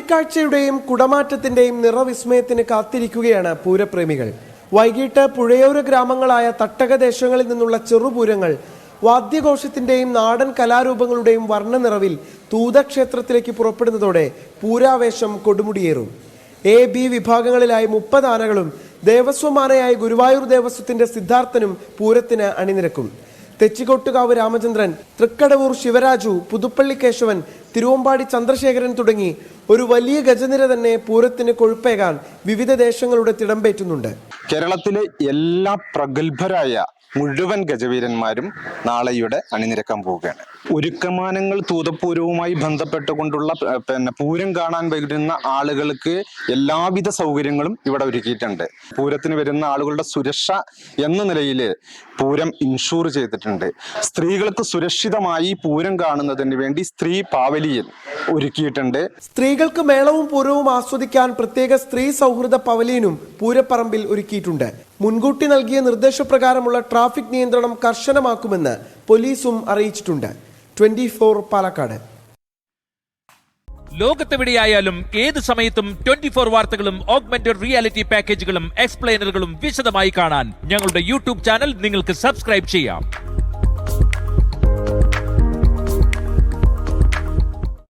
പുലിക്കാഴ്ചയുടെയും കുടമാറ്റത്തിന്റെയും നിറവിസ്മയത്തിന് കാത്തിരിക്കുകയാണ് പൂരപ്രേമികൾ. വൈകിട്ട് പുഴയോര ഗ്രാമങ്ങളായ തട്ടകദേശങ്ങളിൽ നിന്നുള്ള ചെറുപൂരങ്ങൾ വാദ്യഘോഷത്തിന്റെയും നാടൻ കലാരൂപങ്ങളുടെയും വർണ്ണനിറവിൽ തൂതക്ഷേത്രത്തിലേക്ക് പുറപ്പെടുന്നതോടെ പൂരാവേശം കൊടുമുടിയേറും. A, B വിഭാഗങ്ങളിലായി 30 ആനകളും ദേവസ്വം ആനയായ ഗുരുവായൂർ ദേവസ്വത്തിന്റെ സിദ്ധാർത്ഥനും പൂരത്തിന് അണിനിരക്കും. തെച്ചിക്കോട്ടുകാവ് രാമചന്ദ്രൻ, തൃക്കടവൂർ ശിവരാജു, പുതുപ്പള്ളി കേശവൻ, തിരുവമ്പാടി ചന്ദ്രശേഖരൻ തുടങ്ങി ഒരു വലിയ ഗജനിര തന്നെ പൂരത്തിന് കൊഴുപ്പേകാൻ വിവിധ ദേശങ്ങളുടെ തിടമ്പേറ്റുന്നുണ്ട്. കേരളത്തിലെ എല്ലാ പ്രഗത്ഭരായ മുഴുവൻ ഗജവീരന്മാരും നാളെ ഇവിടെ അണിനിരക്കാൻ പോവുകയാണ്. ഒരുക്കമാനങ്ങൾ തൂതപ്പൂരവുമായി ബന്ധപ്പെട്ടുകൊണ്ടുള്ള പൂരം കാണാൻ വരുന്ന ആളുകൾക്ക് എല്ലാവിധ സൗകര്യങ്ങളും ഇവിടെ ഒരുക്കിയിട്ടുണ്ട്. പൂരത്തിന് വരുന്ന ആളുകളുടെ സുരക്ഷ എന്ന നിലയിൽ പൂരം ഇൻഷൂർ ചെയ്തിട്ടുണ്ട്. സ്ത്രീകൾക്ക് സുരക്ഷിതമായി പൂരം കാണുന്നതിന് വേണ്ടി സ്ത്രീ പാവലിയൻ ഒരുക്കിയിട്ടുണ്ട്. സ്ത്രീകൾക്ക് മേളവും പൂരവും ആസ്വദിക്കാൻ പ്രത്യേക സ്ത്രീ സൗഹൃദ പവലിയനും പൂരപ്പറമ്പിൽ ഒരുക്കിയിട്ടുണ്ട്. മുൻകൂട്ടി നൽകിയ നിർദ്ദേശപ്രകാരമുള്ള ട്രാഫിക് നിയന്ത്രണം കർശനമാക്കുമെന്ന് പോലീസും അറിയിച്ചിട്ടുണ്ട്. 24 പാലക്കാട്. ലോകത്തെവിടെയായാലും ഏത് സമയത്തും 24 വാർത്തകളും ഓഗ്മെന്റഡ് റിയാലിറ്റി പാക്കേജുകളും എക്സ്പ്ലെയിനറുകളും വിശദമായി കാണാൻ ഞങ്ങളുടെ യൂട്യൂബ് ചാനൽ നിങ്ങൾക്ക് സബ്സ്ക്രൈബ് ചെയ്യാം.